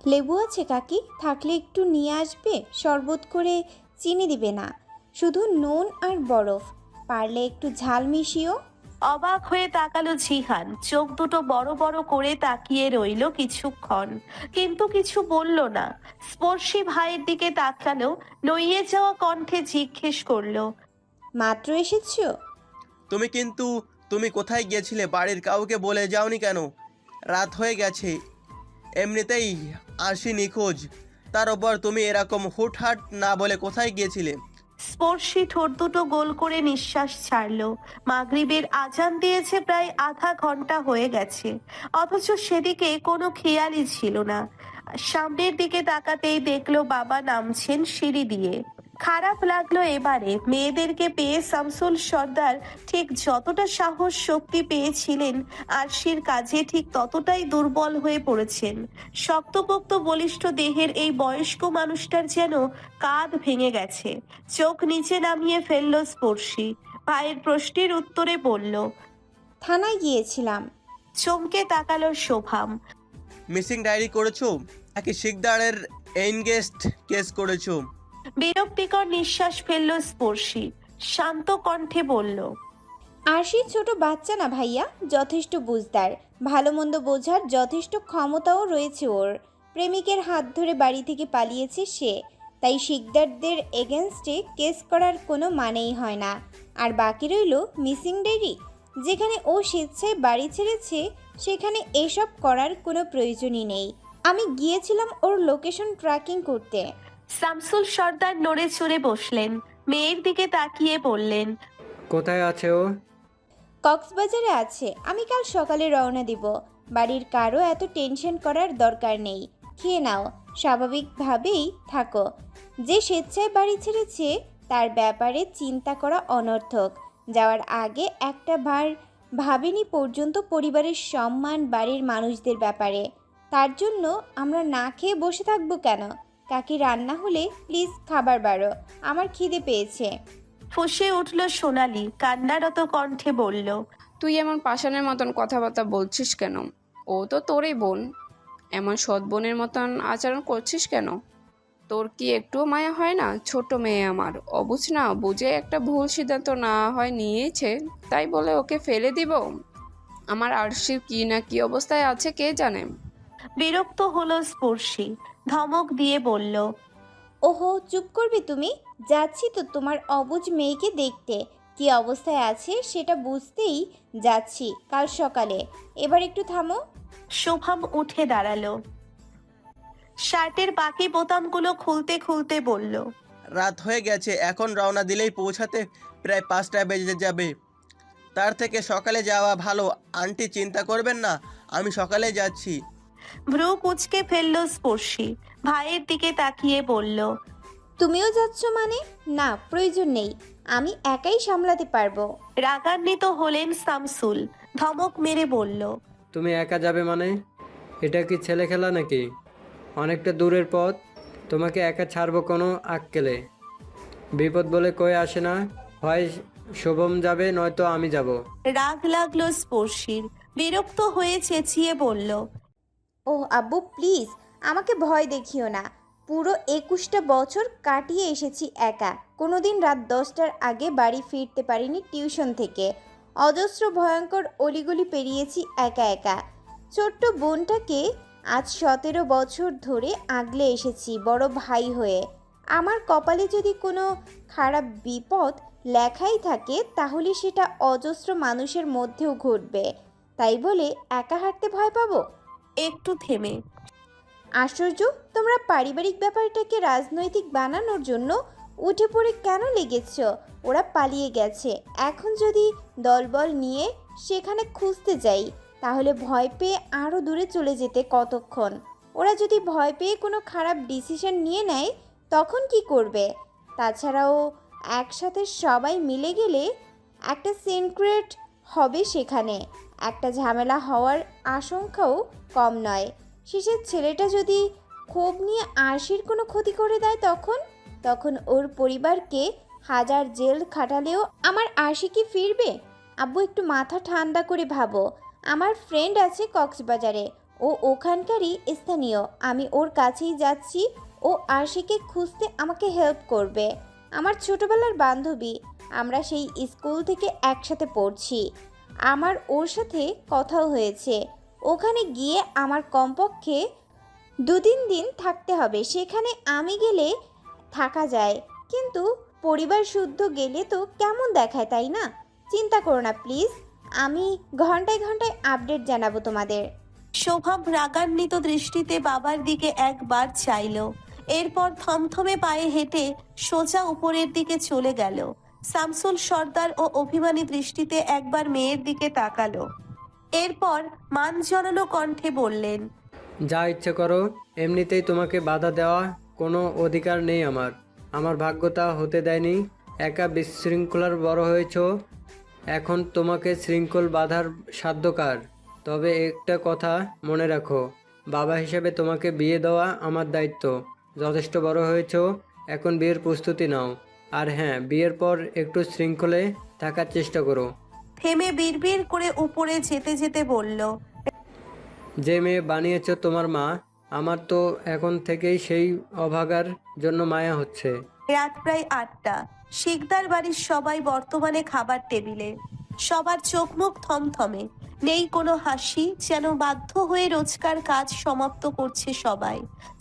লেবু আছে কাকি? থাকলে একটু নিয়ে আসবে। শরবত করে, চিনি দিবে না, শুধু নুন আর বরফ, পারলে একটু ঝাল মিশিও। অবাক হয়ে তাকালো জিহান, চোখ দুটো বড় বড় করে তাকিয়ে রইল কিছুক্ষণ, কিন্তু কিছু বলল না। স্পর্শী ভাইয়ের দিকে তাকালো, নইয়ে যাওয়া কণ্ঠে জিজ্ঞেস করলো, মাত্র এসেছো? তুমি কিন্তু তুমি কোথায় গিয়েছিলে? বাড়ির কাউকে বলে যাওনি কেন? রাত হয়ে গেছে, এমনিতেই আসি নিখোঁজ, তার ওপর তুমি এরকম হুটহাট না বলে কোথায় গিয়েছিলে? স্পর্শী ঠোঁট দুটো গোল করে নিঃশ্বাস ছাড়লো। মাগরিবের আজান দিয়েছে প্রায় আধা ঘন্টা হয়ে গেছে, অথচ সেদিকে কোনো খেয়ালই ছিল না। সামনের দিকে তাকাতেই দেখলো বাবা নামছেন সিঁড়ি দিয়ে। খারাপ লাগলো এবারে মেয়েদেরকে পেয়ে। শামসুল সর্দার ঠিক যতটা সাহস শক্তি পেয়েছিলেন, আরশির কাজে ঠিক ততটাই দুর্বল হয়ে পড়েছেন। শক্তপোক্ত বলিষ্ঠ দেহের এই বয়স্ক মানুষটার যেন কাঁধ ভেঙে গেছে। চোখ নিচে নামিয়ে ফেলল স্পর্শী। ভাইয়ের প্রশ্নের উত্তরে বলল, থানায় গিয়েছিলাম। চমকে তাকালো শোভাম। মিসিং ডায়েরি করেছো নাকি শিকদারের এনগেস্ট কেস করেছো? বিরক্তিকর নিঃশ্বাস ফেলল স্পর্শী, শান্ত কণ্ঠে বলল, আরশি ছোট বাচ্চা না ভাইয়া, যথেষ্ট বুঝদার, ভালো মন্দ বোঝার যথেষ্ট ক্ষমতাও রয়েছে ওর। প্রেমিকের হাত ধরে বাড়ি থেকে পালিয়েছে সে, তাই শিকদারদের এগেনস্টে কেস করার কোনো মানেই হয় না। আর বাকি রইল মিসিং ডায়েরি। যেখানে ও স্বেচ্ছায় বাড়ি ছেড়েছে সেখানে এসব করার কোনো প্রয়োজনই নেই। আমি গিয়েছিলাম ওর লোকেশন ট্র্যাকিং করতে। শামসুল সর্দার নড়ে চড়ে বসলেন, মেয়ের দিকে তাকিয়ে বললেন, কোথায় আছে ও? কক্সবাজারে আছে। আমি কাল সকালে রওনা দিব। বাড়ির কারো এত টেনশন করার দরকার নেই। খেয়ে নাও, স্বাভাবিকভাবেই থাকো। যে স্বেচ্ছায় বাড়ি ছেড়েছে তার ব্যাপারে চিন্তা করা অনর্থক। যাওয়ার আগে একটা বার ভাবিনি পর্যন্ত পরিবারের সম্মান, বাড়ির মানুষদের ব্যাপারে। তার জন্য আমরা না খেয়ে বসে থাকবো কেন? কাকি রান্না হলে প্লিজ খাবার বাড়ো, আমার খিদে পেয়েছে। ফুঁসে উঠল সোনালি, কান্নারত কণ্ঠে বলল, তুই এমন পাষাণের মতন কথাবার্তা বলছিস কেন? ও তো তোরই বোন, এমন সৎ বোনের মতন আচরণ করছিস কেন? তোর কি একটুও মায়া হয় না? ছোট মেয়ে আমার, অবুঝ না বুঝে একটা ভুল সিদ্ধান্ত না হয় নিয়েছে, তাই বলে ওকে ফেলে দিব? আমার আরশির কি না কি অবস্থায় আছে কে জানে। বিরক্ত হলো স্পর্শী, ধমক দিয়ে বলল, ওহো, চুপ করবে তুমি? যাচ্ছি তো তোমার অবুঝ মেয়েকে দেখতে। কি অবস্থায় আছে সেটা বুঝতেই যাচ্ছি কাল সকালে। এবার একটু থামো। শোভাম উঠে দাঁড়ালো, শার্টের বাকি বোতামগুলো খুলতে খুলতে বলল, রাত হয়ে গেছে, এখন রওনা দিলেই পৌঁছাতে প্রায় 5টা বেজে যাবে। তার থেকে সকালে যাওয়া ভালো। আন্টি চিন্তা করবেন না, আমি সকালে যাচ্ছি। ভ্রু কুঁচকে ফেলল স্পর্শী, ভাইয়ের দিকে তাকিয়ে বলল, তুমিও যাচ্ছ মানে? না, প্রয়োজন নেই, আমি একাই সামলাতে পারবো। রাগান্বিত হলেন শামসুল, ধমক মেরে বলল, তুমি একা যাবে মানে? এটা কি ছেলে খেলা নাকি? অনেকটা দূরের পথ, তোমাকে একা ছাড়বো কোনো আক্কেলে? বিপদ বলে কয়ে আসে না, হয় শোভম যাবে নয়তো আমি যাব। রাগ লাগলো স্পর্শীর, বিরক্ত হয়ে চেঁচিয়ে বলল, ওহ আব্বু প্লিজ, আমাকে ভয় দেখিও না। পুরো 21টা বছর কাটিয়ে এসেছি একা, কোনোদিন রাত 10টার আগে বাড়ি ফিরতে পারিনি টিউশন থেকে। অজস্র ভয়ঙ্কর অলিগলি পেরিয়েছি একা একা। ছোট্ট বোনটাকে আজ 17 বছর ধরে আগলে এসেছি বড় ভাই হয়ে। আমার কপালে যদি কোনো খারাপ বিপদ লেখাই থাকে তাহলে সেটা অজস্র মানুষের মধ্যেও ঘটবে। তাই বলে একা হাঁটতে ভয় পাবো? একটু থেমে, আশ্চর্য, তোমরা পারিবারিক ব্যাপারটাকে রাজনৈতিক বানানোর জন্য উঠে পড়ে কেন লেগেছ? ওরা পালিয়ে গেছে, এখন যদি দলবল নিয়ে সেখানে খুঁজতে যাই তাহলে ভয় পেয়ে আরও দূরে চলে যেতে কতক্ষণ? ওরা যদি ভয় পেয়ে কোনো খারাপ ডিসিশন নিয়ে নেয় তখন কি করবে? তাছাড়াও একসাথে সবাই মিলে গেলে একটা সিনক্রেট হবে সেখানে, একটা ঝামেলা হওয়ার আশঙ্কাও কম নয়। শেষের ছেলেটা যদি ক্ষোভ নিয়ে আরশির কোনো ক্ষতি করে দেয় তখন তখন ওর পরিবারকে হাজার জেল খাটালেও আমার আরশি কি ফিরবে? আব্বু একটু মাথা ঠান্ডা করে ভাবো। আমার ফ্রেন্ড আছে কক্সবাজারে, ও ওখানকারই স্থানীয়। আমি ওর কাছেই যাচ্ছি। ও আরশিকে খুঁজতে আমাকে হেল্প করবে। আমার ছোটবেলার বান্ধবী, আমরা সেই স্কুল থেকে একসাথে পড়ছি। আমার ওর সাথে কথাও হয়েছে। ওখানে গিয়ে আমার কমপক্ষে 2-3 দিন থাকতে হবে। সেখানে আমি গেলে থাকা যায়, কিন্তু পরিবার শুদ্ধ গেলে তো কেমন দেখায়, তাই না? চিন্তা করো না প্লিজ, আমি ঘন্টায় ঘন্টায় আপডেট জানাবো তোমাদের। শোভাব রাগান্বিত দৃষ্টিতে বাবার দিকে একবার চাইল, এরপর থমথমে পায়ে হেঁটে সোজা উপরের দিকে চলে গেল। শামসুল সর্দার ও অভিমানী দৃষ্টিতে একবার মেয়ের দিকে তাকালো, এরপর মান জড়ানো কণ্ঠে বললেন, যা ইচ্ছে করো, এমনিতেই তোমাকে বাধা দেওয়া কোনো অধিকার নেই আমার। আমার ভাগ্যতা হতে দেয়নি। একা বিশৃঙ্খলার বড় হয়েছ, এখন তোমাকে শৃঙ্খল বাঁধার সাধ্য কার? তবে একটা কথা মনে রাখো, বাবা হিসেবে তোমাকে বিয়ে দেওয়া আমার দায়িত্ব। যথেষ্ট বড় হয়েছ, এখন বিয়ের প্রস্তুতি নাও। আর হ্যাঁ, বিয়ের পর একটু শৃঙ্খলে থাকার চেষ্টা করো। থেমে বিড়বিড় করে উপরে যেতে যেতে বলল, যে মেয়ে বানিয়েছ তোমার মা, আমার তো এখন থেকেই সেই অভাগার জন্য মায়া হচ্ছে। রাত প্রায় 8টা। শিকদার বাড়ির সবাই বর্তমানে খাবার টেবিলে। সবার চোখ মুখ থমথমে, নেই কোনো হাসি, যেন বাধ্য হয়ে রোজকার কাজ সমাপ্ত করছে সবাই।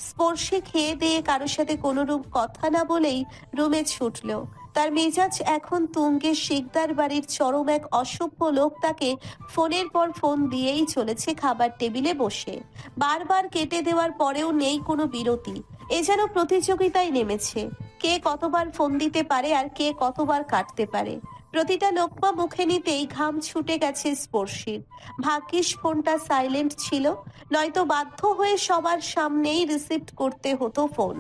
স্পর্শে খেয়ে দিয়ে কারো সাথে কোনোরূপ কথা না বলেই রুমে ছুটল। তার মেজাজ এখন তুঙ্গে। শিকদার বাড়ির চরম এক অসভ্য লোক তাকে ফোনের পর ফোন দিয়েই চলেছে খাবার টেবিলে বসে। বারবার কেটে দেওয়ার পরেও নেই কোনো বিরতি। এ যেন প্রতিযোগিতায় নেমেছে, কে কতবার ফোন দিতে পারে আর কে কতবার কাটতে পারে। প্রতিটা লোকমা মুখে নিতেই ঘাম ছুটে গেছে স্পর্শীর। ভাগ্যিস ফোনটা সাইলেন্ট ছিল, নয়তো বাধ্য হয়ে সবার সামনেই রিসিভ করতে হতো ফোন।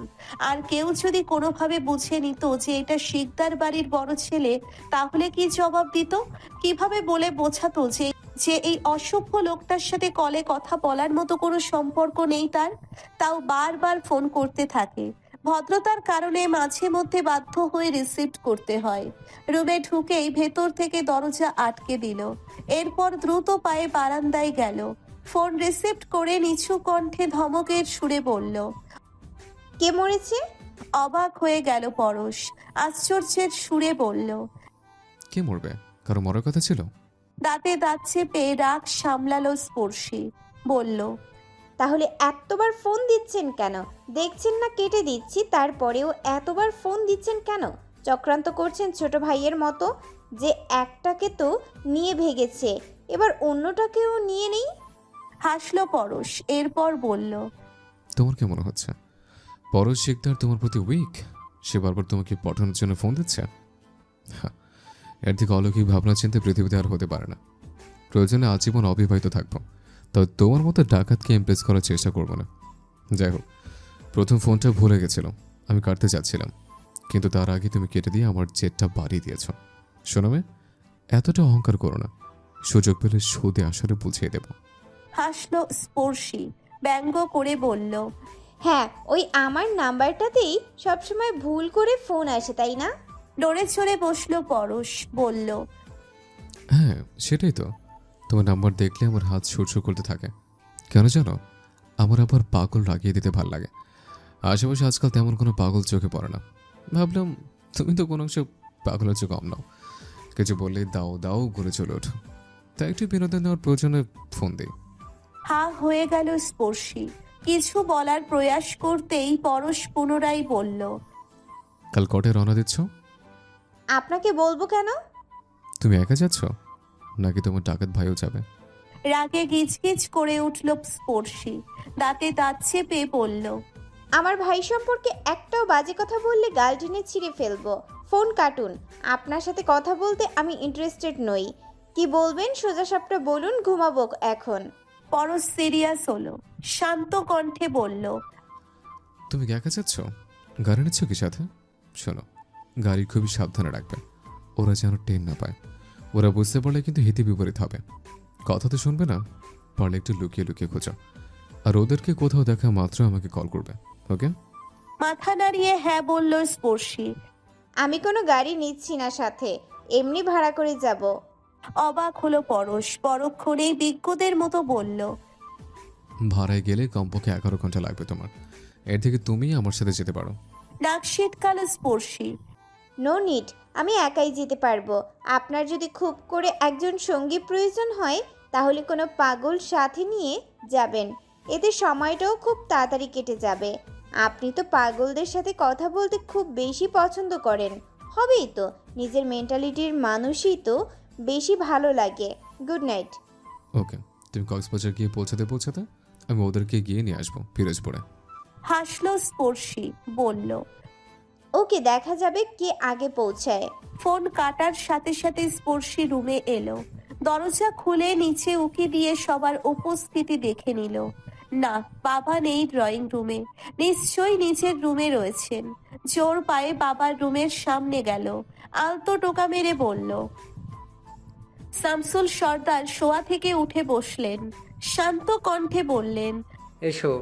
আর কেউ যদি কোনোভাবে বুঝে নিত যে এটা শিকদার বাড়ির বড় ছেলে, তাহলে কি জবাব দিত? কিভাবে বলে বোঝাতো যে যে এই অসভ্য লোকটার সাথে কলে কথা বলার মতো কোনো সম্পর্ক নেই তার? তাও বারবার ফোন করতে থাকে। ভদ্রতার কারণে মাঝে মধ্যে বাধ্য হয়ে রিসিভ করতে হয়। রুমে ঢুকেই ভেতর থেকে দরজা আটকে দিল, এরপর দ্রুত পায়ে বারান্দায় গেল। ফোন রিসিভ করে নিচু কণ্ঠে ধমকের সুরে বলল, কে মরেছে? অবাক হয়ে গেল পরশ, আশ্চর্যের সুরে বলল, কে মরবে? কারো মরার কথা ছিল? দাঁতে দাঁত চেপে রাগ সামলালো স্পর্শী, বলল, তাহলে এতবার ফোন দিচ্ছেন কেন? দেখছেন না কেটে দিচ্ছি, তারপরেও এতবার ফোন দিচ্ছেন কেন? চক্রান্ত করছেন ছোট ভাইয়ের মতো। যে একটাকে তো নিয়ে ভেগেছে, এবার অন্যটাকেও নিয়ে নেই। হাসলো পরশ, এরপর বলল, তোমার কি মনে হচ্ছে পরশ শিকদার তোমার প্রতি উইক? সে বারবার তোমাকে পটানোর জন্য ফোন দিচ্ছে? হ্যাঁ, এর থেকে অলৌকিক ভাবনা চিন্তা পৃথিবীতে আর হতে পারে না। প্রয়োজনে আজীবন অবিবাহিত থাকবো, তবে তোমার মতো ডাকাতকে ইমপ্রেস করার চেষ্টা করবো না। যাই হোক, প্রথম ফোনটা ভুলে গেছিলাম, আমি কাটতে চাচ্ছিলাম, কিন্তু তার আগে তুমি কেটে দিয়ে আমার জেটটা বাড়িয়ে দিয়েছ। শোনাবে, এতটা অহংকার করো না। সুযোগ পেলে সুদে আসলে বুঝিয়ে দেব। হাসলো স্পর্শী, ব্যঙ্গ করে বলল, হ্যাঁ, ওই আমার নাম্বারটাতেই সবসময় ভুল করে ফোন আসে, তাই না? নড়ে চড়ে বসলো পরশ, বলল, হ্যাঁ, সেটাই তো। তোমার নাম্বার দেখলে আমার হাত সুরসুর করতে থাকে। কেন জানো? আমার আবার পাগল লাগিয়ে দিতে ভাল লাগে। আশেপাশে আজকাল তেমন কোনো পাগল চোখে পড়ে না। ভাবলাম তুমি তো কোনো অংশ পাগলের চোখ কম নাও, কিছু বললেই দাও দাও ঘুরে চলে ওঠো, তাই একটু বিনোদন নেওয়ার প্রয়োজনে ফোন দিই। হা হয়ে গেল স্পর্শী। কিছু বলার প্রয়াস করতেই পরশ পুনরায় বলল, কাল কটায় রওনা দিচ্ছ? আপনাকে বলবো কেন? তুমি একা যাচ্ছ নাকি তোমার ডাকাত ভাইও যাবে? রাগে গিজগিজ করে উঠল স্পর্শী, দাঁতে দাঁত চেপে বলল, আমার ভাই সম্পর্কে একটাও বাজে কথা বললে গাল টেনে ছিঁড়ে ফেলবো। ফোন কাটুন, আপনার সাথে কথা বলতে আমি ইন্টারেস্টেড নই। কি বলবেন সোজাসাপটা বলুন, ঘুমাবো এখন। পরশ সিরিয়াস হলো, শান্ত কণ্ঠে বলল, তুমি কি একা যাচ্ছ? গাড়ি নিচ্ছ কি সাথে? শোনো, গাড়ি খুবই সাবধানে রাখবে, ওরা যেন টেন না পায়। ওরা বুঝতে পারলে কিন্তু হিতে বিপরীত হবে। কথা তো শুনবে না, পারলে একটু লুকিয়ে লুকিয়ে খোঁজো। আর ওদেরকে কোথাও দেখা মাত্র আমাকে কল করবে, ওকে? মাথা নাড়িয়ে হ্যাঁ বলল স্পর্শী। আমি কোনো গাড়ি নিচ্ছি না সাথে, এমনি ভাড়া করে যাব। অবাক হলো পরশ, পরক্ষণেই বিজ্ঞদের মতো বলল, ভাড়ায় গেলে কমপক্ষে 11 ঘন্টা লাগবে তোমার। এর থেকে তুমি আমার সাথে যেতে পারো। নাক সিটকালো স্পর্শী। নো নিড, আমি একাই যেতে পারবো। আপনার যদি খুব করে একজন সঙ্গী প্রয়োজন হয় তাহলে কোনো পাগল সাথে নিয়ে যাবেন, এতে সময়টাও খুব তাড়াতাড়ি কেটে যাবে। আপনি তো পাগলদের সাথে কথা বলতে খুব বেশি পছন্দ করেন, হবেই তো। নিজের মেন্টালিটির মানুষই তো বেশি ভালো লাগে। Good night. ওকে, তুমি কক্সবাজার গিয়ে পৌঁছাতে আমি ওদেরকে গিয়ে নিয়ে আসবো পিরোজপুরে। হাসলো স্পর্শী, বলল। ওকে, দেখা যাবে কে আগে পৌঁছায়। ফোন কাটার সাথে সাথে স্পর্শী রুমে এলো। দরজা খুলে নিচে উকি দিয়ে সবার উপস্থিতি দেখে নিল। না, বাবা নেই ড্রয়িং রুমে, নিশ্চয়ই নিচের রুমে রয়েছেন। জোর পায়ে বাবার রুমের সামনে গেল, আলতো টোকা মেরে বলল। শামসুল সর্দার শোয়া থেকে উঠে বসলেন, শান্ত কণ্ঠে বললেন, এসো।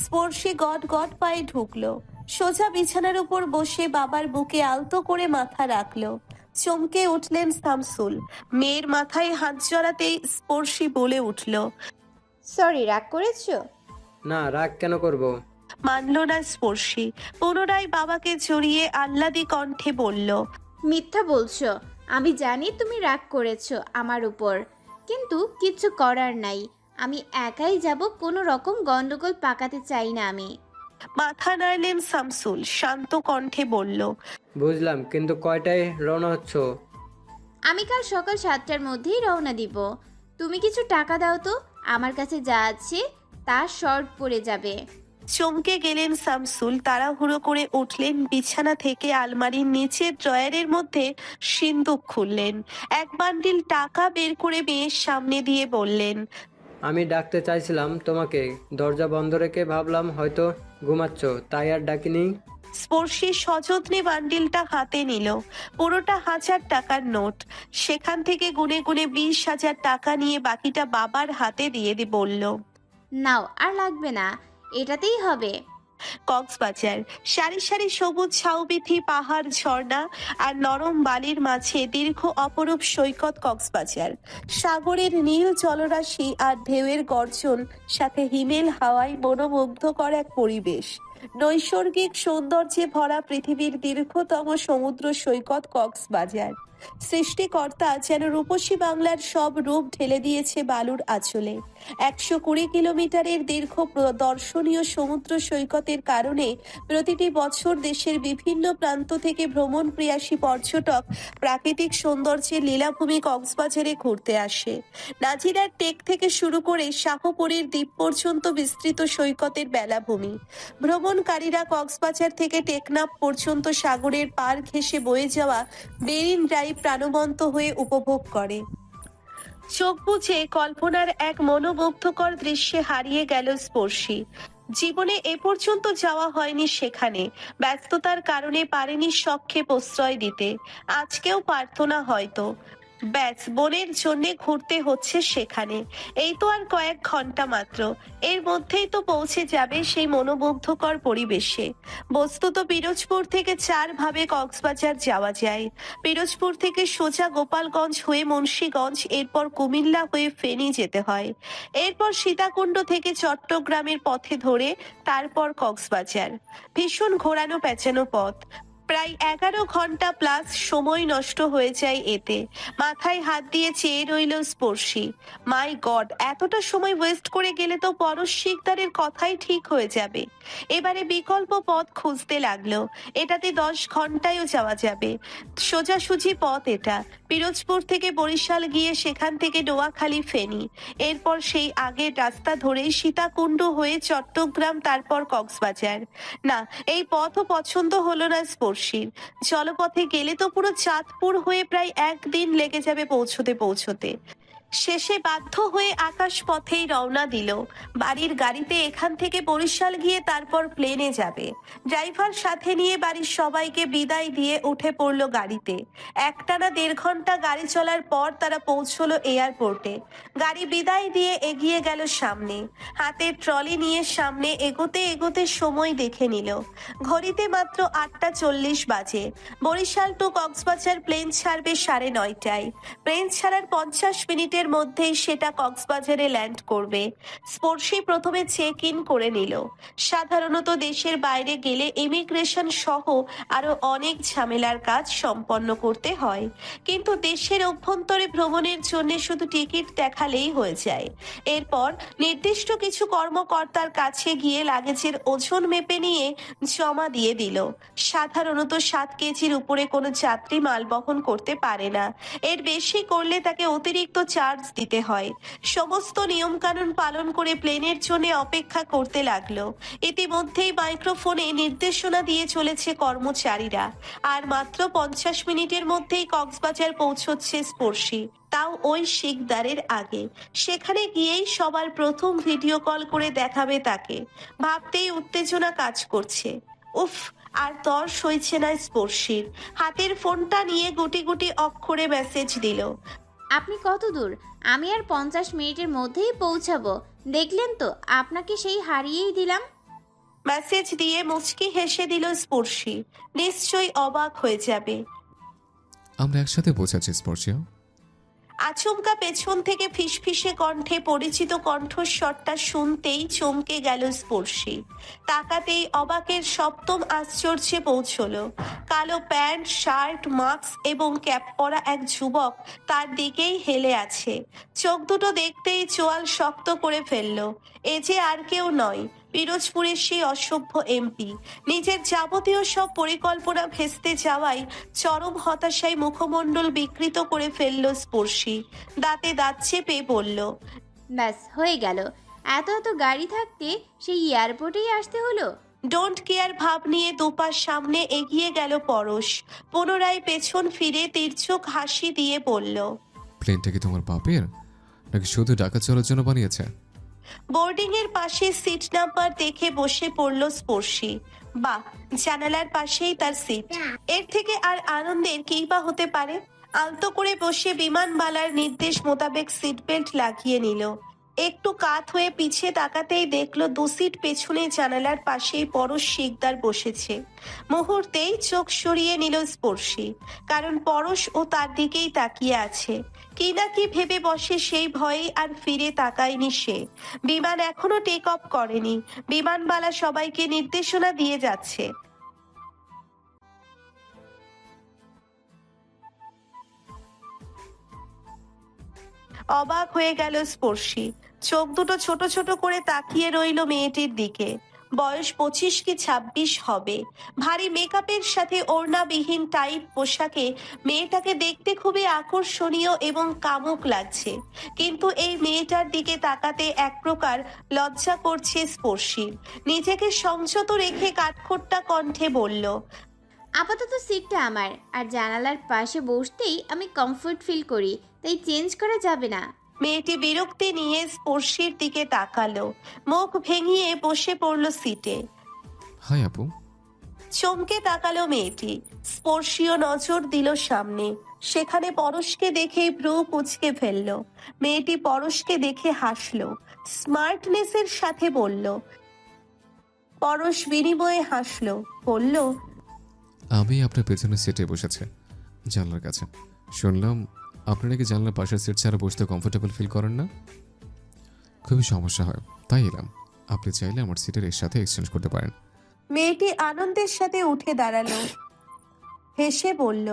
স্পর্শী গট গট পায়ে ঢুকলো, সোজা বিছানার উপর বসে বাবার বুকে আলতো করে মাথা রাখলো। চমকে উঠলেন শামসুল, মেয়ের মাথায় হাত জড়াতেই স্পর্শী বলে উঠল। সরি, রাগ করেছো? না, রাগ কেন করব? মানল না স্পর্শী, পুনরায় বাবাকে জড়িয়ে আহ্লাদি কণ্ঠে বলল। মিথ্যা বলছো, আমি জানি তুমি রাগ করেছো আমার উপর, কিন্তু কিচ্ছু করার নাই। আমি একাই যাব, কোনো রকম গন্ডগোল পাকাতে চাই না আমি। মাথা নাড়লেন শামসুল, শান্ত কণ্ঠে বলল। বুঝলাম, কিন্তু কয়টায় রওনা হচ্ছ? আমি কাল সকাল 7টার মধ্যেই রওনা দিব। তুমি কিছু টাকা দাও তো, আমার কাছে যা আছে তা শর্ট পড়ে যাবে। চমকে গেলেন শামসুল, তাড়াহুড়ো করে উঠলেন বিছানা থেকে, আলমারির নিচের ড্রয়ারের মধ্যে সিন্দুক খুললেন, এক বান্ডিল টাকা বের করে মেয়ের সামনে দিয়ে বললেন। আমি ডাকতে চাইছিলাম তোমাকে, দরজা বন্ধ রেখে ভাবলাম হয়তো ঘুমাচ্ছ, তাই আর ডাকিনি। স্পর্শী সযত্নে বান্ডিলটা হাতে নিল, পুরোটা 1000 টাকার নোট। সেখান থেকে গুনে গুনে 20,000 টাকা নিয়ে বাকিটা বাবার হাতে দিয়ে বলল। নাও, আর লাগবে না, এটাতেই হবে। কক্সবাজার, সারি সারি সবুজ ছাউবিথি, পাহাড়, ঝর্ণা আর নরম বালির মাঝে দীর্ঘ অপরূপ সৈকত কক্সবাজার। সাগরের নীল জলরাশি আর ঢেউয়ের গর্জন, সাথে হিমেল হাওয়ায় মনোমুগ্ধকর এক পরিবেশ। নৈসর্গিক সৌন্দর্যে ভরা পৃথিবীর দীর্ঘতম সমুদ্র সৈকত কক্সবাজার। সৃষ্টিকর্তা যেন রূপসী বাংলার সব রূপ ঢেলে দিয়েছে বালুর আঁচলে। 120 কিলোমিটারের দীর্ঘ দর্শনীয় সমুদ্র সৈকতের কারণে প্রতিটি বছর দেশের বিভিন্ন প্রান্ত থেকে ভ্রমণ প্রিয়াসী পর্যটক প্রাকৃতিক সৌন্দর্যের লীলাভূমি কক্সবাজারে ঘুরতে আসে। নাজিরার টেক থেকে শুরু করে শাহপরীর দ্বীপ পর্যন্ত বিস্তৃত সৈকতের বেলাভূমি। ভ্রমণকারীরা কক্সবাজার থেকে টেকনাফ পর্যন্ত সাগরের পার ঘেঁষে বয়ে যাওয়া মেরিন ড্রাইভ প্রাণবন্ত হয়ে উপভোগ করে। চোখ বুজে কল্পনার এক মনোমুগ্ধকর দৃশ্যে হারিয়ে গেল স্পর্শী। জীবনে এ পর্যন্ত যাওয়া হয়নি সেখানে, ব্যস্ততার কারণে পারেনি শখে প্রশ্রয় দিতে, আজকেও পারত না হয়তো। ব্যাস, বোনের জন্যে ঘুরতে হচ্ছে সেখানে। এই তো আর কয়েক ঘন্টা মাত্র, এর মধ্যেই তো পৌঁছে যাবে সেই মনোমুগ্ধকর পরিবেশে। বস্তুত পিরোজপুর থেকে 4 ভাবে কক্সবাজার যাওয়া যায়। পিরোজপুর থেকে সোজা গোপালগঞ্জ হয়ে মুন্সিগঞ্জ, এরপর কুমিল্লা হয়ে ফেনী যেতে হয়। এরপর সীতাকুণ্ড থেকে চট্টগ্রামের পথে ধরে তারপর কক্সবাজার। ভীষণ ঘোরানো পেঁচানো পথ, প্রায় 11 ঘন্টা প্লাস সময় নষ্ট হয়ে যায় এতে। মাথায় হাত দিয়ে চেয়ে রইল স্পর্শী। মাই গড, এতটা সময় ওয়েস্ট করে গেলে তো পরশ শিকদারের কথাই ঠিক হয়ে যাবে। এবারে বিকল্প পথ খুঁজতে লাগলো, এটাতে 10 ঘন্টায়ও যাওয়া যাবে। সোজাসুজি পথ এটা, পিরোজপুর থেকে বরিশাল গিয়ে সেখান থেকে নোয়াখালী ফেনী, এরপর সেই আগের রাস্তা ধরেই সীতাকুণ্ড হয়ে চট্টগ্রাম, তারপর কক্সবাজার। না, এই পথও পছন্দ হলো না স্পর্শীর। জলপথে গেলে তো পুরো চাঁদপুর হয়ে প্রায় 1 দিন লেগে যাবে পৌঁছতে। শেষে বাধ্য হয়ে আকাশ পথেই রওনা দিল। বাড়ির গাড়িতে এখান থেকে বরিশাল গিয়ে তারপর প্লেনে যাবে। ড্রাইভার সাথে নিয়ে বাড়ির সবাইকে বিদায় দিয়ে উঠে পড়ল গাড়িতে। একটানা 1.5 ঘন্টা গাড়ি চলার পর তারা পৌঁছলো এয়ারপোর্টে। গাড়ি বিদায় দিয়ে এগিয়ে গেল সামনে, হাতে ট্রলি নিয়ে সামনে এগোতে এগোতে সময় দেখে নিল। ঘড়িতে মাত্র 8:40 বাজে। বরিশাল টু কক্সবাজার প্লেন ছাড়বে 9:30টায়। প্লেন ছাড়ার 50 মিনিটে মিনিটের মধ্যেই সেটা কক্সবাজারে ল্যান্ড করবে। স্পর্শী প্রথমে চেক ইন করে নিল। সাধারণত দেশের বাইরে গেলে ইমিগ্রেশন সহ আরো অনেক ঝামেলার কাজ সম্পন্ন করতে হয়, কিন্তু দেশের অভ্যন্তরে ভ্রমণের জন্য শুধু টিকিট দেখালেই হয়ে যায়। এরপর নির্দিষ্ট কিছু কর্মকর্তার কাছে গিয়ে লাগেজের ওজন মেপে নিয়ে জমা দিয়ে দিল। সাধারণত 7 কেজির উপরে কোনো যাত্রী মাল বহন করতে পারে না, এর বেশি করলে তাকে অতিরিক্ত চার্জ দিতে হয়। সমস্ত নিয়মকানুন পালন করে প্লেনের জন্য অপেক্ষা করতে লাগলো। ইতিমধ্যেই মাইক্রোফোনে নির্দেশনা দিয়ে চলেছে কর্মচারীরা। আর মাত্র 50 মিনিটের মধ্যেই কক্সবাজার পৌঁছচ্ছে স্পর্শী, তাও ওই শিকদারের আগে। সেখানে গিয়েই সবার প্রথম ভিডিও কল করে দেখাবে তাকে। ভাবতেই উত্তেজনা কাজ করছে। উফ, আর তর সইছে না স্পর্শীর। হাতের ফোনটা নিয়ে গুটি গুটি অক্ষরে মেসেজ দিল। আপনি কত দূর? আমি আর 50 মিনিটের মধ্যেই পৌঁছাবো। দেখলেন তো, আপনাকে সেই হারিয়েই দিলাম। মেসেজ দিয়ে মুচকি হেসে দিল স্পর্শী। নিশ্চয়ই অবাক হয়ে যাবে। আমরা একসাথে পৌঁছাচ্ছি স্পর্শিয়া। আচমকা পেছন থেকে ফিসফিসে কণ্ঠে পরিচিত কণ্ঠস্বরটা শুনতেই চমকে গেল স্পর্শী। তাকাতেই অবাকের সপ্তম আশ্চর্যে পৌঁছলো। কালো প্যান্ট, শার্ট, মাস্ক এবং ক্যাপ পরা এক যুবক তার দিকেই হেলে আছে। চোখ দুটো দেখতেই চোয়াল শক্ত করে ফেললো। এ যে আর কেউ নয়, পিরোজপুরের সেই অসভ্য এমপি। নিজের যাবতীয় সব পরিকল্পনা ভেস্তে যাওয়ায় চরম হতাশায় মুখমণ্ডল বিকৃত করে ফেলল স্পর্শী। দাঁতে দাঁত চেপে বলল, ব্যাস হয়ে গেল। এত এত গাড়ি থাকতে সেই এয়ারপোর্টেই আসতে হলো। ডোন্ট কেয়ার ভাব নিয়ে দুপা সামনে এগিয়ে গেল পরশ। পুনরায় পেছন ফিরে তির্যক হাসি দিয়ে বলল, প্লেনটা কি তোমার বাপের, নাকি শুধু ডাকাত চলার জন্য বানিয়েছে? বোর্ডিং এর পাশে সিট নাম্বার দেখে বসে পড়ল স্পর্শী। বাহ, জানালার পাশেই তার সিট। এর থেকে আর আনন্দের কী বা হতে পারে। আলতো করে বসে বিমানবালার নির্দেশ মোতাবেক সিট বেল্ট লাগিয়ে নিল। একটু কাত হয়ে পিছে তাকাতেই দেখলো 2 সিট পেছনে জানালার পাশেই পরশ শিকদার বসেছে। মুহূর্তেই চোখ সরিয়ে নিল স্পর্শী, কারণ পরশ ও তার দিকেই তাকিয়ে আছে। কি না কি ভেবে বসে সেই ভয়েই আর ফিরে তাকায়নি সে। বিমান এখনো টেক অফ করেনি। বিমানবালা সবাইকে নির্দেশনা দিয়ে যাচ্ছে। অবাক হয়ে গেল স্পর্শী। চোখ দুটো ছোট ছোট করে তাকিয়ে রইল মেয়েটির দিকে। বয়স 25 কি 26 হবে। ভারী মেকআপের সাথে ওড়নাবিহীন টাইট পোশাকে মেয়েটাকে দেখতে খুবই আকর্ষণীয় এবং কামুক লাগছে। কিন্তু এই মেয়েটার দিকে তাকাতে এক প্রকার লজ্জা করছে স্পর্শীর। নিজেকে সংযত রেখে কাঠখোট্টা কণ্ঠে বলল, আপাতত সিটটা আমার, আর জানালার পাশে বসতেই আমি কমফোর্ট ফিল করি, তাই চেঞ্জ করা যাবে না। মেয়েটি বিরক্তি নিয়ে স্পর্শীর দিকে তাকালো। মুখ ভেঙিয়ে বসে পড়ল সিটে। হাই আপু। চমকে তাকালো মেয়েটি। স্পর্শীয় নজর দিল সামনে। সেখানে পরশকে দেখেই ভ্রু কুঁচকে ফেলল। মেয়েটি পরশকে দেখে হাসলো, স্মার্টনেসের সাথে বলল। পরশ বিনিময়ে হাসলো, বলল, আমি আপনার পেছনের সিটে বসেছি, জানলার কাছে। শুনলাম আপনি নাকি জানলার পাশের সিট ছাড়া বসতে কমফোর্টেবল ফিল করেন না। খুবই সমস্যা হয়, তাই এলাম। আপনি চাইলে আমার সিটের এর সাথে এক্সচেঞ্জ করতে পারেন। মেয়েটি আনন্দের সাথে উঠে দাঁড়ালো, হেসে বলল,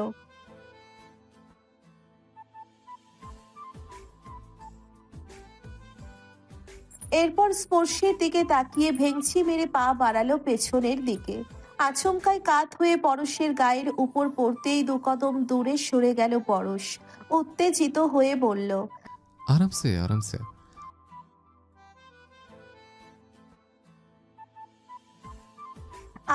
এরপর স্পর্শের দিকে তাকিয়ে ভেঙচি মেরে পা বাড়ালো পেছনের দিকে। আচমকায় কাত হয়ে পরশের গায়ের উপর পড়তেই 2 কদম দূরে সরে গেল পরশ। উত্তেজিত হয়ে বলল, আরামসে আরামসে।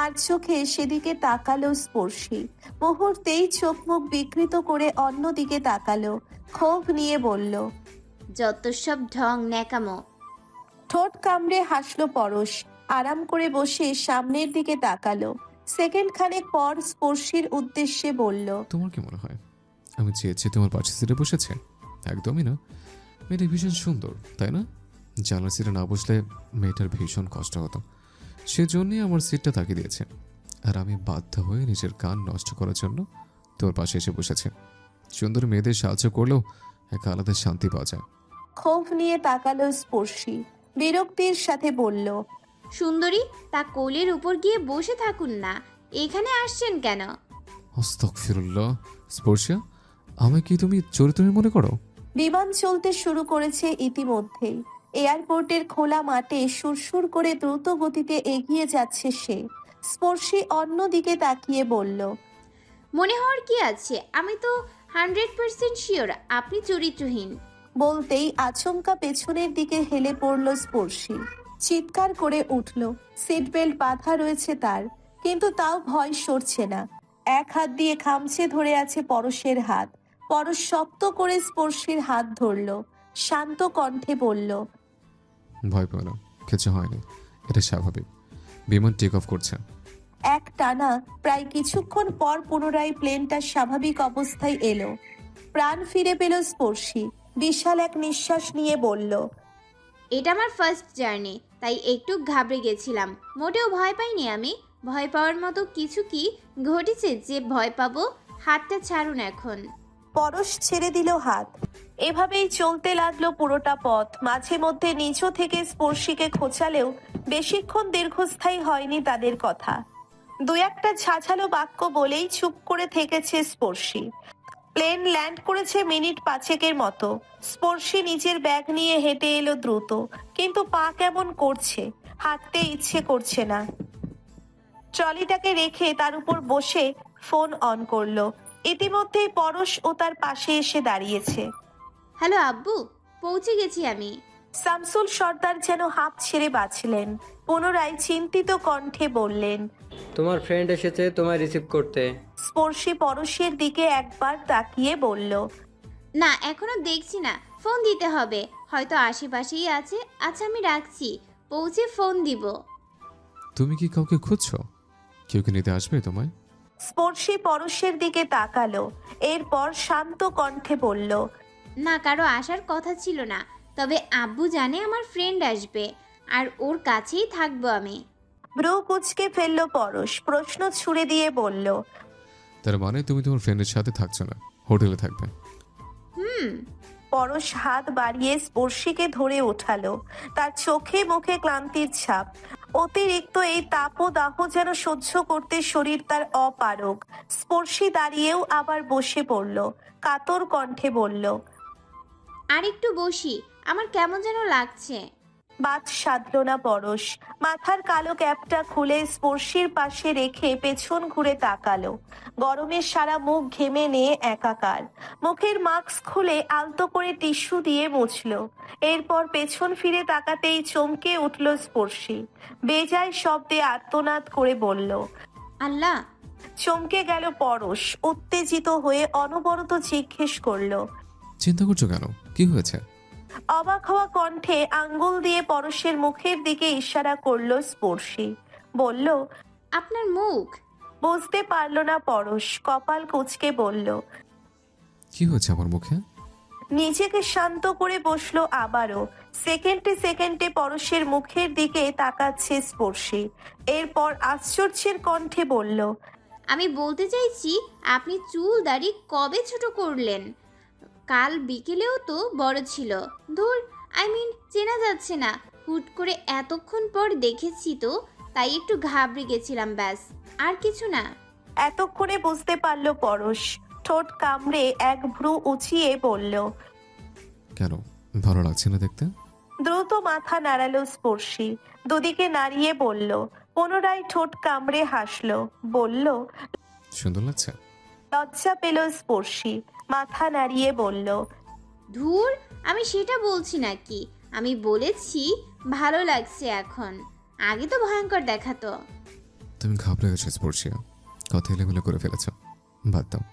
আর চোখে সেদিকে তাকালো স্পর্শী। মুহূর্তেই চোখ মুখ বিকৃত করে অন্যদিকে তাকালো। ক্ষোভ নিয়ে বলল, যত সব ঢং ন্যাকামো। ঠোঁট কামড়ে হাসলো পরশ। আরাম করে বসে সামনের দিকে তাকালো। সেকেন্ড খানেক পর স্পর্শীর উদ্দেশ্যে বলল, তোমার কি মনে হয় আমি চেয়েছি তোমার পাশের সিটে বসেছে? একদমই না। মেয়েটা ভীষণ সুন্দর, তাই না? জানলার সিটে না বসলে মেয়েটার ভীষণ কষ্ট হতো, সেজন্যই আমার সিটটা তাকে দিয়েছে। আর আমি বাধ্য হয়ে নিজের কান নষ্ট করার জন্য তোমার পাশে এসে বসেছে। সুন্দর মেয়েদের সাহায্য করলেও এক আলাদা শান্তি পাওয়া যায়। ক্ষোভ নিয়ে তাকালো স্পর্শী, বিরক্তির সাথে বলল, সুন্দরী, তা কোলের উপর গিয়ে বসে থাকুন না, এখানে আসছেন কেন? আস্তাগফিরুল্লাহ। স্পর্শিয়া, আমায় কি তুমি চরিত্রের মনে করো? বিমান চলতে শুরু করেছে ইতিমধ্যেই। এয়ারপোর্টের খোলা মাঠে সুরসুর করে দ্রুত গতিতে এগিয়ে যাচ্ছে সে। স্পর্শী অন্যদিকে তাকিয়ে বলল, মনে হওয়ার কি আছে, আমি তো 100% শিওর আপনি চরিত্রহীন। বলতেই আচমকা পেছনের দিকে হেলে পড়ল স্পর্শী। চিৎকার করে উঠল। সিট বেল্ট বাঁধা রয়েছে তার, কিন্তু তাও ভয় সরছে না। এক হাত দিয়ে খামচে ধরে আছে পরশের হাত। পরশ শক্ত করে স্পর্শীর হাত ধরল, শান্ত কণ্ঠে বলল, ভয় পেও না, কিছু হয়নি, এটা স্বাভাবিক। বিমান টেক অফ করছে। এক টানা প্রায় কিছুক্ষণ পর পুনরায় প্লেনটা স্বাভাবিক অবস্থায় এলো। প্রাণ ফিরে পেল স্পর্শী। বিশাল এক নিঃশ্বাস নিয়ে বলল, এটা আমার ফার্স্ট জার্নি, তাই একটু ঘাবড়ে গেছিলাম। মোটেও ভয় পাইনি আমি। ভয় পাওয়ার মতো কিছু কি ঘটেছে যে ভয় পাবো? হাতটা ছাড়ুন এখন। পরশ ছেড়ে দিল হাত। এভাবেই চলতে লাগলো পুরোটা পথ। মাঝে মধ্যে নিচু থেকে স্পর্শীকে খোঁচালেও বেশিক্ষণ দীর্ঘস্থায়ী হয়নি তাদের কথা। দু একটা ঝাঝালো বাক্য বলেই চুপ করে থেকেছে স্পর্শী। প্লেন ল্যান্ড করেছে মিনিট 5 মতো। স্পর্শী নিজের ব্যাগ নিয়ে হেঁটে এলো দ্রুত, কিন্তু পা কেমন করছে, হাঁটতে ইচ্ছে করছে না। ট্রলিটাকে রেখে তার উপর বসে ফোন অন করলো। ইতিমধ্যেই পরশ ও তার পাশে এসে দাঁড়িয়েছে। হ্যালো আব্বু, পৌঁছে গেছি আমি। শামসুল সর্দার যেন হাঁপ ছেড়ে বাঁচলেন। পুনরায় চিন্তিত কণ্ঠে বললেন, তোমার ফ্রেন্ড এসেছে তোমায় রিসিভ করতে। স্পর্শী পরশের দিকে একবার তাকিয়ে বলল, না, এখনো দেখছি না, ফোন দিতে হবে, হয়তো আশেপাশেই আছে। আচ্ছা আমি রাখছি, পৌঁছে ফোন দিব। তুমি কি কাউকে খুঁজছো? কেউ কি নিতে আসবে তোমায়? স্পর্শী পরশের দিকে তাকালো, এরপর শান্ত কণ্ঠে বলল, না, কারো আসার কথা ছিল না, তবে আব্বু জানে আমার ফ্রেন্ড আসবে, আর ওর কাছেই থাকবো আমি। ব্রু কুচকে ফেলল পরশ। প্রশ্ন ছুড়ে দিয়ে বলল, তার মানে তুমি তোমার ফ্রেন্ডের সাথে থাকছো না, হোটেলে থাকবে? পরশ হাত বাড়িয়ে স্পর্শীকে ধরে ওঠালো। তার চোখে মুখে ক্লান্তির ছাপ। অতিরিক্ত এই তাপদাহ যেন সহ্য করতে শরীর তার অপারগ। স্পর্শী দাঁড়িয়েও আবার বসে পড়ল। কাতর কণ্ঠে বলল, আর একটু বসি, আমার কেমন যেন লাগছে। বাদ সাধল না পরশ। মাথার কালো ক্যাপটা খুলে স্পর্শীর পাশে রেখে পেছন ঘুরে তাকালো। গরমে সারা মুখ ঘেমে নিয়ে একাকার। মুখের মাস্ক খুলে আলতো করে টিস্যু দিয়ে মুছলো। এরপর পেছন ফিরে তাকাতেই চমকে উঠল স্পর্শী। বেজায় শব্দে আর্তনাদ করে বলল, আল্লাহ! চমকে গেল পরশ। উত্তেজিত হয়ে অনবরত জিজ্ঞেস করলো, চিন্তা করছো কেন? কি হয়েছে? অবাক হওয়া কণ্ঠে আঙ্গুল দিয়ে পরশের মুখের দিকে ইশারা করলো স্পর্শী। বলল, আপনার মুখ। বুঝতে পারল না পরশ। কপাল কুঁচকে বলল, কি হয়েছে আমার মুখে? নিজেকে শান্ত করে বসলো আবারও। সেকেন্ডে সেকেন্ডে পরশের মুখের দিকে তাকাচ্ছে স্পর্শী। এরপর আশ্চর্যের কণ্ঠে বলল, আমি বলতে চাইছি, আপনি চুল দাড়ি কবে ছোট করলেন? কাল বিকেলেও তো বড় ছিল। ধুর, চেনা যাচ্ছে না। হুট করে এতক্ষণ পর দেখেছি তো, তাই একটু ঘাবড়ে গেছিলাম, ব্যাস, আর কিছু না। এতক্ষণে বুঝতে পারল পরশ। ঠোঁট কামড়ে এক ভ্রু উঁচিয়ে বলল, কেন, ভালো লাগছে না দেখতে? দ্রুত মাথা নাড়ালো স্পর্শী। দুদিকে নাড়িয়ে বলল, পুনরায় ঠোঁট কামড়ে হাসলো। বলল, সুন্দর লাগছে। লজ্জা পেল স্পর্শী। মাথা নাড়িয়ে বলল, ধুর, আমি সেটা বলছি নাকি, আমি বলেছি ভালো লাগছে এখন, আগে তো ভয়ঙ্কর দেখাতো। তুমি ঘাবড়ে গেছো স্পর্শিয়া, কথা এলোমেলো করে ফেলেছ। বাদ দাও,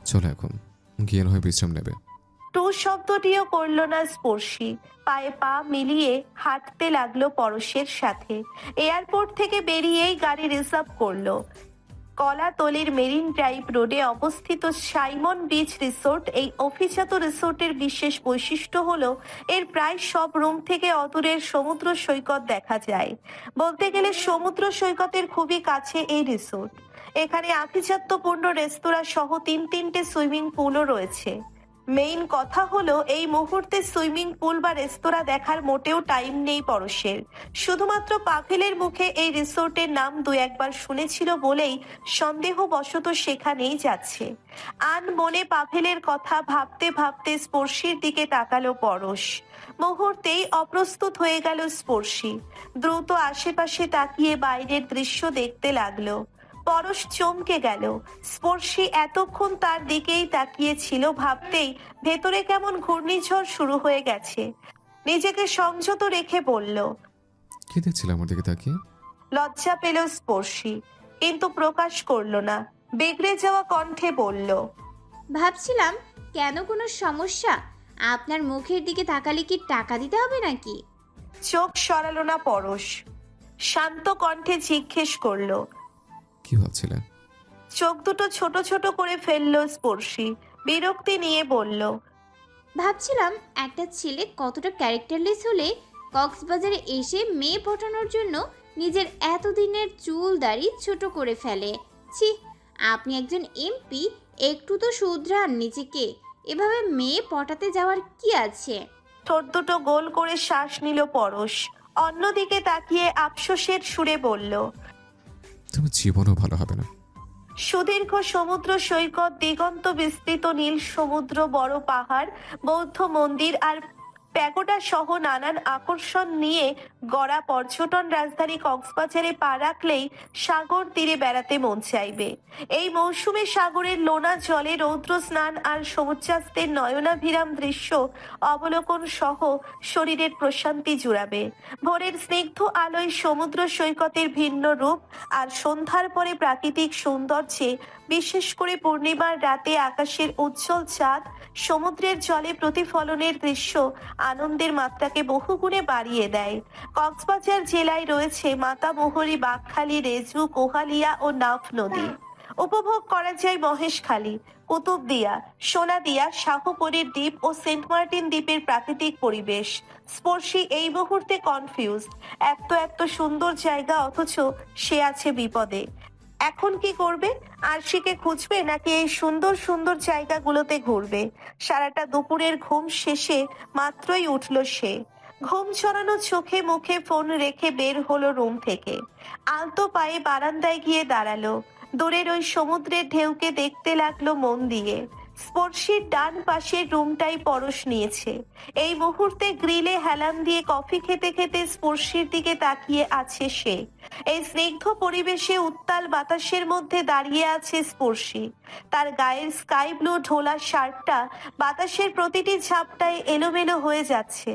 চলো এখন গিয়ে নয় বিশ্রাম নেবে। টু শব্দটিও করল না স্পর্শী। পায়ে পা মিলিয়ে হাঁটতে লাগলো পরশের সাথে। এয়ারপোর্ট থেকে বেরিয়েই গাড়ি রিজার্ভ করলো। কলাতলির মেরিন ড্রাইভ রোডে অবস্থিত সাইমন বিচ রিসোর্ট। এই অভিজাত রিসোর্টের বিশেষ বৈশিষ্ট্য হলো এর প্রায় সব রুম থেকে অদূরের সমুদ্র সৈকত দেখা যায়। বলতে গেলে সমুদ্র সৈকতের খুবই কাছে এই রিসোর্ট। এখানে আভিজাত্যপূর্ণ রেস্তোরাঁ সহ তিনটে সুইমিং পুলও রয়েছে। মেইন কথা হলো এই মুহূর্তে সুইমিং পুল বা রেস্তোরাঁ দেখার মোটেও টাইম নেই পরশের। শুধুমাত্র পাভেলের মুখে এই রিসোর্টের নাম দু একবার শুনেছিল বলেই সন্দেহবশত সেখানেই যাচ্ছে। মনে পাভেলের কথা ভাবতে ভাবতে স্পর্শীর দিকে তাকালো পরশ। মুহূর্তেই অপ্রস্তুত হয়ে গেল স্পর্শী। দ্রুত আশেপাশে তাকিয়ে বাইরের দৃশ্য দেখতে লাগলো। পরশ চমকে গেল। স্পর্শী এতক্ষণ তার দিকেই তাকিয়েছিল, ভাবতেই ভেতরে কেমন ঘূর্ণিঝড় শুরু হয়ে গেছে। নিজেকে সংযত রেখে বলল। কি দেখছিলাম আমার দিকে তাকিয়ে? লজ্জা পেল স্পর্শী, কিন্তু প্রকাশ করলো না। বিগড়ে যাওয়া কণ্ঠে বলল। ভাবছিলাম কেন কোনো সমস্যা? আপনার মুখের দিকে তাকালে কি টাকা দিতে হবে নাকি? চোখ সরালো না পরশ। শান্ত কণ্ঠে জিজ্ঞেস করলো। কি ভাবছিলে? চোখ দুটো ছোট ছোট করে ফেললো স্পর্শী। বিরক্তি নিয়ে বলল। ভাবছিলাম একটা ছেলে কতটা ক্যারেক্টারলেস হলে কক্সবাজারে এসে মেয়ে পটানোর জন্য নিজের এতদিনের চুল দাড়ি ছোট করে ফেলে। ছি, আপনি একজন এমপি, একটু তো শুধরান নিজেকে। এভাবে মেয়ে পটাতে যাওয়ার কি আছে? ঠোঁট দুটো গোল করে শ্বাস নিল পরশ। অন্যদিকে তাকিয়ে আফসোসের সুরে বলল। তুমি জীবনও ভালো হবে না। সুদীর্ঘ সমুদ্র সৈকত, দিগন্ত বিস্তৃত নীল সমুদ্র, বড় পাহাড়, বৌদ্ধ মন্দির আর প্যাগোডা সহ নানান আকর্ষণ নিয়ে গড়া পর্যটন রাজধানী কক্সবাজারে পা রাখলেই সাগর তীরে বেড়াতে মন চাইবে। এই মৌসুমে সাগরের লোনা জলে রৌদ্র স্নান আর সমুদ্রাস্তের নয়নাভিরাম দৃশ্য অবলোকন সহ শরীরের প্রশান্তি জুড়াবে। ভোরের স্নিগ্ধ আলোয় সমুদ্র সৈকতের ভিন্ন রূপ আর সন্ধ্যার পরে প্রাকৃতিক সৌন্দর্যে, বিশেষ করে পূর্ণিমার রাতে আকাশের উজ্জ্বল চাঁদ, সমুদ্রের জলে প্রতিফলনের দৃশ্য আনন্দের মাত্রাকে বহুগুণে বাড়িয়ে দেয়। কক্সবাজার জেলায় রয়েছে মাতামুহুরী, বাঁকখালী, রেজু, কোহালিয়া ও নাফ নদী। উপভোগ করা যায় মহেশখালী, কুতুবদিয়া, সোনাদিয়া, শাহপরীর দ্বীপ ও সেন্ট মার্টিন দ্বীপের প্রাকৃতিক পরিবেশ। স্পর্শী এই মুহূর্তে কনফিউজড। এত সুন্দর জায়গা, অথচ সে আছে বিপদে। এখন কি করবে? আরশিকে খুঁজবে নাকি এই সুন্দর সুন্দর জায়গাগুলোতে ঘুরবে? সারাটা দুপুরের ঘুম শেষে মাত্রই উঠল সে। ঘুম ছড়ানো চোখে মুখে ফোন রেখে বের হলো রুম থেকে। আলতো পায়ে বারান্দায় গিয়ে দাঁড়ালো। দূরের ওই সমুদ্রের ঢেউকে দেখতে লাগলো মন দিয়ে। স্পর্শীর ডান পাশের রুমটাই পরশ নিয়েছে। এই মুহূর্তে গ্রিলে হেলান দিয়ে কফি খেতে খেতে স্পর্শীর দিকে তাকিয়ে আছে সে। এই স্নিগ্ধ পরিবেশে উত্তাল বাতাসের মধ্যে দাঁড়িয়ে আছে স্পর্শী। তার গায়ের স্কাই ব্লু ঢোলা শার্টটা বাতাসের প্রতিটি ঝাপটায় এলোমেলো হয়ে যাচ্ছে।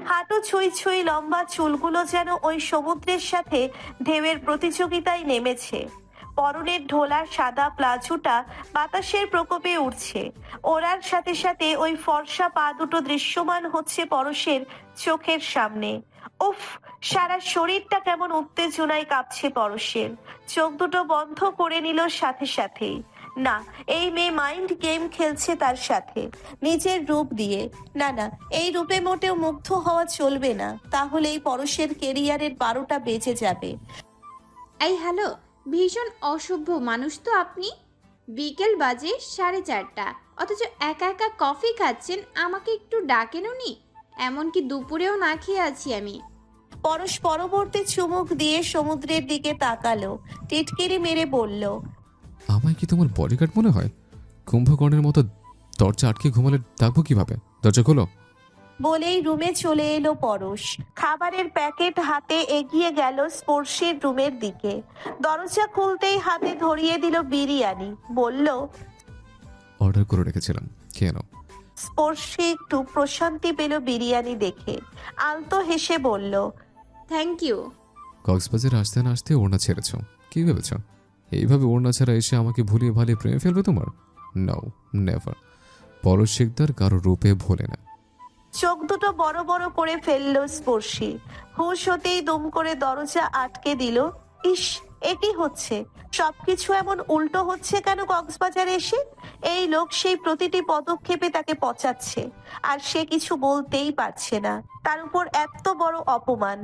হাঁটু ছুঁই ছুঁই লম্বা চুলগুলো যেন ওই সমুদ্রের সাথে ঢেউয়ের প্রতিযোগিতায় নেমেছে। পরনের ঢোলা সাদা প্লাজোটা বাতাসের প্রকোপে উঠছে। ওড়ার সাথে সাথে ওই ফর্সা পা দুটো দৃশ্যমান হচ্ছে পরশের চোখের সামনে। উফ, সারা শরীরটা কেমন উত্তেজনায় কাঁপছে পরশের। চোখ দুটো বন্ধ করে নিল সাথে সাথেই। না, এই মেয়ে মাইন্ড গেম খেলছে তার সাথে, নিজের রূপ দিয়ে। না, এই রূপে মোটেও মুগ্ধ হওয়া চলবে না, তাহলেই পরশের কেরিয়ারের 12টা বেজে যাবে। এই হ্যালো, ভীষণ অসভ্য মানুষ তো আপনি। বিকেল বাজে 4:30, অথচ একা একা কফি খাচ্ছেন। আমাকে একটু ডাকেননি? এমনকি দুপুরেও না খেয়ে আছি আমি। পরশ পরবর্তী চুমুক দিয়ে সমুদ্রের দিকে তাকালো, টিটকিরি মেরে বলল। আমায় কি তোমার বডিগার্ড মনে হয়? কুম্ভকর্ণের মতো দরজা আটকে ঘুমালে ডাকবো কিভাবে? দরজা খোলো। বলেই রুমে চলে এলো পরশ। খাবারের প্যাকেট হাতে এগিয়ে গেল স্পর্শীর রুমের দিকে। দরজা খুলতেই হাতে ধরিয়ে দিল বিরিয়ানি। বলল, অর্ডার করে রেখেছিলাম, খেয়ে নাও। স্পর্শী একটু প্রশান্তি পেল বিরিয়ানি দেখে। আলতো হেসে বলল, থ্যাংক ইউ। কক্সবাজার আসতে না আসতে ওড়না ছেড়েছ, কি ভেবেছ এইভাবে ওড়না ছাড়া এসে আমাকে ভুলিয়ে ভালিয়ে প্রেমে ফেলবে তোমার? নাও, নেভার। পরশ শিকদার কারো রূপে ভোলে না। চোখ দুটো বড় বড় করে ফেললো স্পর্শী। হুঁশ হতেই দুম করে দরজা আটকে দিল। ইস, এ কি হচ্ছে? সবকিছু এমন উল্টো হচ্ছে কেন কক্সবাজারে এসে? এই লোক সেই প্রতিটি পদক্ষেপে তাকে পচাচ্ছে, আর সে কিছু বলতেই পারছে না। তার উপর এত বড় অপমান।